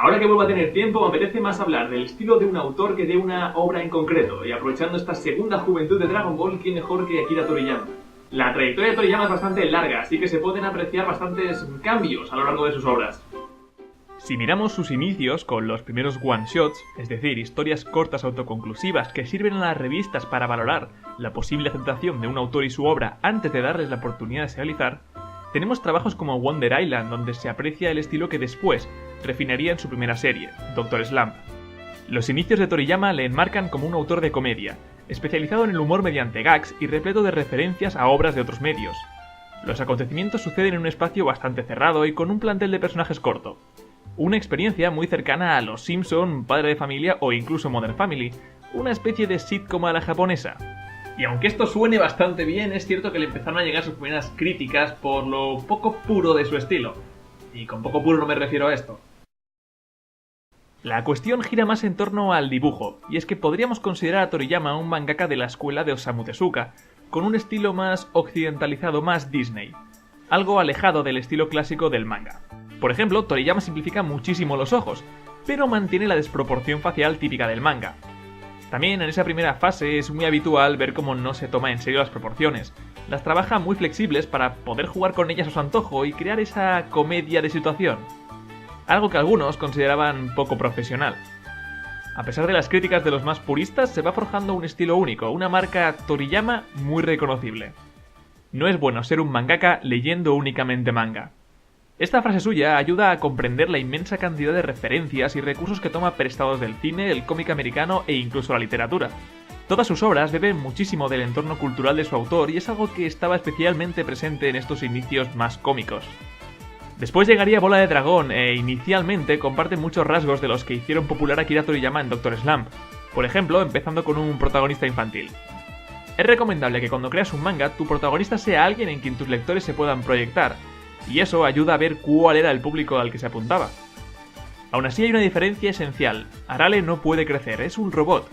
Ahora que vuelvo a tener tiempo, me apetece más hablar del estilo de un autor que de una obra en concreto, y aprovechando esta segunda juventud de Dragon Ball, ¿quién mejor que Akira Toriyama? La trayectoria de Toriyama es bastante larga, así que se pueden apreciar bastantes cambios a lo largo de sus obras. Si miramos sus inicios con los primeros one-shots, es decir, historias cortas autoconclusivas que sirven a las revistas para valorar la posible aceptación de un autor y su obra antes de darles la oportunidad de serializar, tenemos trabajos como Wonder Island, donde se aprecia el estilo que después refinaría en su primera serie, Dr. Slump. Los inicios de Toriyama le enmarcan como un autor de comedia, especializado en el humor mediante gags y repleto de referencias a obras de otros medios. Los acontecimientos suceden en un espacio bastante cerrado y con un plantel de personajes corto. Una experiencia muy cercana a Los Simpson, Padre de Familia o incluso Modern Family, una especie de sitcom a la japonesa. Y aunque esto suene bastante bien, es cierto que le empezaron a llegar sus primeras críticas por lo poco puro de su estilo. Y con poco puro no me refiero a esto. La cuestión gira más en torno al dibujo, y es que podríamos considerar a Toriyama un mangaka de la escuela de Osamu Tezuka, con un estilo más occidentalizado, más Disney, algo alejado del estilo clásico del manga. Por ejemplo, Toriyama simplifica muchísimo los ojos, pero mantiene la desproporción facial típica del manga. También en esa primera fase es muy habitual ver cómo no se toma en serio las proporciones. Las trabaja muy flexibles para poder jugar con ellas a su antojo y crear esa comedia de situación. Algo que algunos consideraban poco profesional. A pesar de las críticas de los más puristas, se va forjando un estilo único, una marca Toriyama muy reconocible. No es bueno ser un mangaka leyendo únicamente manga. Esta frase suya ayuda a comprender la inmensa cantidad de referencias y recursos que toma prestados del cine, el cómic americano e incluso la literatura. Todas sus obras beben muchísimo del entorno cultural de su autor y es algo que estaba especialmente presente en estos inicios más cómicos. Después llegaría Bola de Dragón e inicialmente comparte muchos rasgos de los que hicieron popular a Akira Toriyama en Dr. Slump, por ejemplo empezando con un protagonista infantil. Es recomendable que cuando creas un manga tu protagonista sea alguien en quien tus lectores se puedan proyectar, y eso ayuda a ver cuál era el público al que se apuntaba. Aún así hay una diferencia esencial, Arale no puede crecer, es un robot,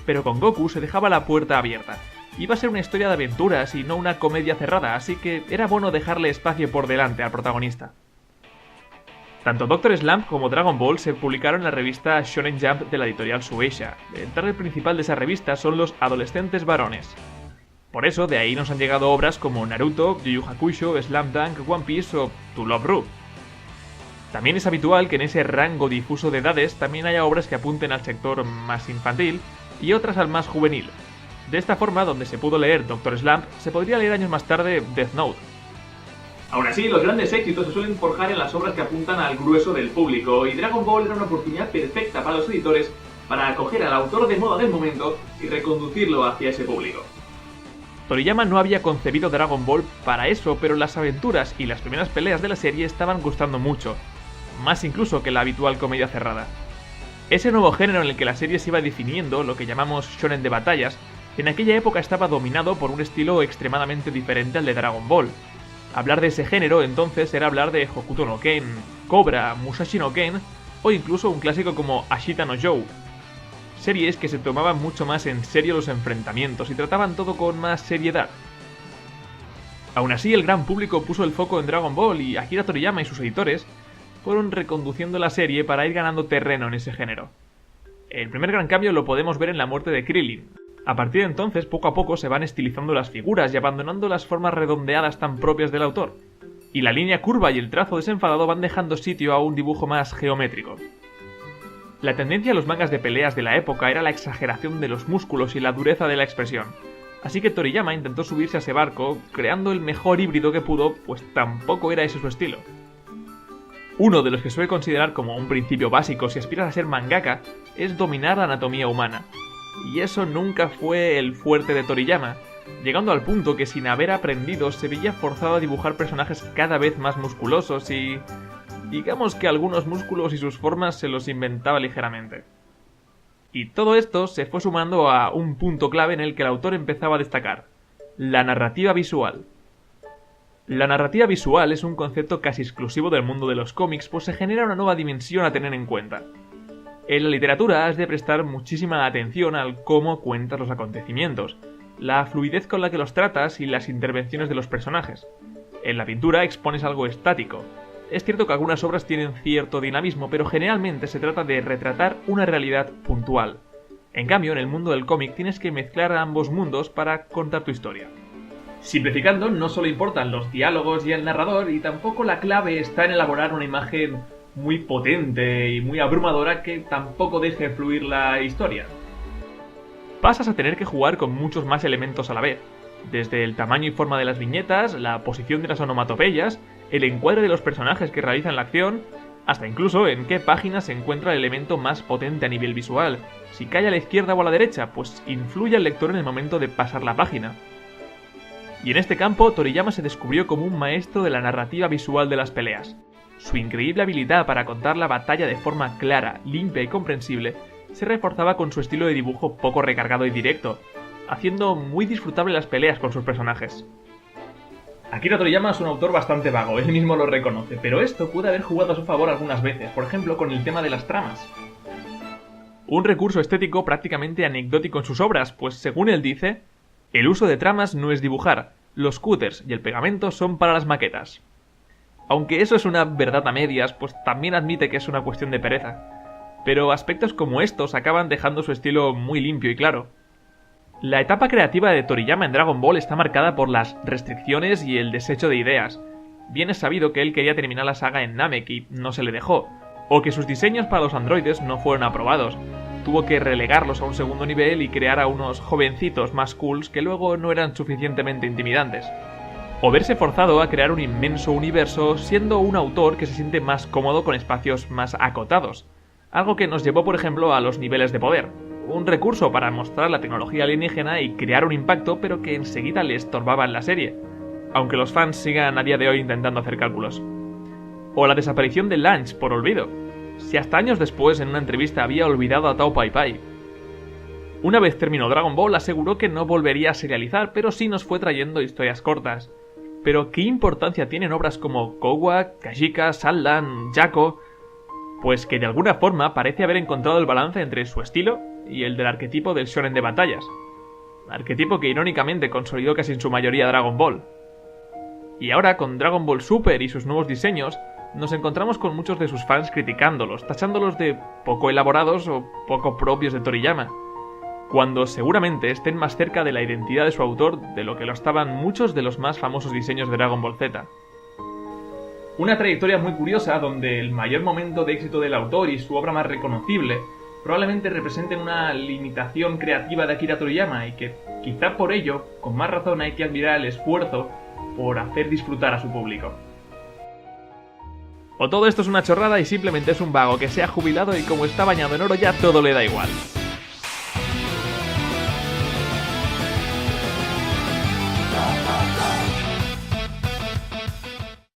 pero con Goku se dejaba la puerta abierta. Iba a ser una historia de aventuras y no una comedia cerrada, así que era bueno dejarle espacio por delante al protagonista. Tanto Dr. Slump como Dragon Ball se publicaron en la revista Shonen Jump de la editorial Shueisha. El target principal de esa revista son los adolescentes varones. Por eso, de ahí nos han llegado obras como Naruto, Yu Yu Hakusho, Slam Dunk, One Piece o To Love Ru. También es habitual que en ese rango difuso de edades también haya obras que apunten al sector más infantil y otras al más juvenil. De esta forma, donde se pudo leer Dr. Slump, se podría leer años más tarde Death Note. Aún así, los grandes éxitos se suelen forjar en las obras que apuntan al grueso del público, y Dragon Ball era una oportunidad perfecta para los editores para acoger al autor de moda del momento y reconducirlo hacia ese público. Toriyama no había concebido Dragon Ball para eso, pero las aventuras y las primeras peleas de la serie estaban gustando mucho, más incluso que la habitual comedia cerrada. Ese nuevo género en el que la serie se iba definiendo, lo que llamamos shonen de batallas, en aquella época estaba dominado por un estilo extremadamente diferente al de Dragon Ball. Hablar de ese género entonces era hablar de Hokuto no Ken, Cobra, Musashi no Ken o incluso un clásico como Ashita no Joe. Series que se tomaban mucho más en serio los enfrentamientos y trataban todo con más seriedad. Aún así, el gran público puso el foco en Dragon Ball y Akira Toriyama y sus editores fueron reconduciendo la serie para ir ganando terreno en ese género. El primer gran cambio lo podemos ver en la muerte de Krillin. A partir de entonces, poco a poco se van estilizando las figuras y abandonando las formas redondeadas tan propias del autor, y la línea curva y el trazo desenfadado van dejando sitio a un dibujo más geométrico. La tendencia a los mangas de peleas de la época era la exageración de los músculos y la dureza de la expresión, así que Toriyama intentó subirse a ese barco, creando el mejor híbrido que pudo, pues tampoco era ese su estilo. Uno de los que suele considerar como un principio básico si aspiras a ser mangaka es dominar la anatomía humana, y eso nunca fue el fuerte de Toriyama, llegando al punto que sin haber aprendido se veía forzado a dibujar personajes cada vez más musculosos y... digamos que algunos músculos y sus formas se los inventaba ligeramente. Y todo esto se fue sumando a un punto clave en el que el autor empezaba a destacar: la narrativa visual. La narrativa visual es un concepto casi exclusivo del mundo de los cómics, pues se genera una nueva dimensión a tener en cuenta. En la literatura has de prestar muchísima atención al cómo cuentas los acontecimientos, la fluidez con la que los tratas y las intervenciones de los personajes. En la pintura expones algo estático, Es cierto que algunas obras tienen cierto dinamismo, pero generalmente se trata de retratar una realidad puntual. En cambio, en el mundo del cómic tienes que mezclar ambos mundos para contar tu historia. Simplificando, no solo importan los diálogos y el narrador, y tampoco la clave está en elaborar una imagen muy potente y muy abrumadora que tampoco deje fluir la historia. Pasas a tener que jugar con muchos más elementos a la vez, desde el tamaño y forma de las viñetas, la posición de las onomatopeyas, el encuadre de los personajes que realizan la acción, hasta incluso en qué página se encuentra el elemento más potente a nivel visual. Si cae a la izquierda o a la derecha, pues influye al lector en el momento de pasar la página. Y en este campo, Toriyama se descubrió como un maestro de la narrativa visual de las peleas. Su increíble habilidad para contar la batalla de forma clara, limpia y comprensible se reforzaba con su estilo de dibujo poco recargado y directo, haciendo muy disfrutable las peleas con sus personajes. Akira Toriyama es un autor bastante vago, él mismo lo reconoce, pero esto puede haber jugado a su favor algunas veces, por ejemplo con el tema de las tramas. Un recurso estético prácticamente anecdótico en sus obras, pues según él dice, el uso de tramas no es dibujar, los cúters y el pegamento son para las maquetas. Aunque eso es una verdad a medias, pues también admite que es una cuestión de pereza. Pero aspectos como estos acaban dejando su estilo muy limpio y claro. La etapa creativa de Toriyama en Dragon Ball está marcada por las restricciones y el desecho de ideas. Bien es sabido que él quería terminar la saga en Namek y no se le dejó, o que sus diseños para los androides no fueron aprobados. Tuvo que relegarlos a un segundo nivel y crear a unos jovencitos más cools que luego no eran suficientemente intimidantes. O verse forzado a crear un inmenso universo siendo un autor que se siente más cómodo con espacios más acotados. Algo que nos llevó, por ejemplo, a los niveles de poder. Un recurso para mostrar la tecnología alienígena y crear un impacto, pero que enseguida le estorbaba en la serie, aunque los fans sigan a día de hoy intentando hacer cálculos. O la desaparición de Lunch por olvido, si hasta años después en una entrevista había olvidado a Tao Pai Pai. Una vez terminó Dragon Ball aseguró que no volvería a serializar, pero sí nos fue trayendo historias cortas. Pero ¿qué importancia tienen obras como Kowa, Kajika, Saldan, Jaco? Pues que de alguna forma parece haber encontrado el balance entre su estilo y el del arquetipo del shonen de batallas. Arquetipo que irónicamente consolidó casi en su mayoría Dragon Ball. Y ahora con Dragon Ball Super y sus nuevos diseños, nos encontramos con muchos de sus fans criticándolos, tachándolos de poco elaborados o poco propios de Toriyama, cuando seguramente estén más cerca de la identidad de su autor de lo que lo estaban muchos de los más famosos diseños de Dragon Ball Z. Una trayectoria muy curiosa donde el mayor momento de éxito del autor y su obra más reconocible probablemente representen una limitación creativa de Akira Toriyama y que quizá por ello, con más razón, hay que admirar el esfuerzo por hacer disfrutar a su público. O todo esto es una chorrada y simplemente es un vago que se ha jubilado y como está bañado en oro ya todo le da igual.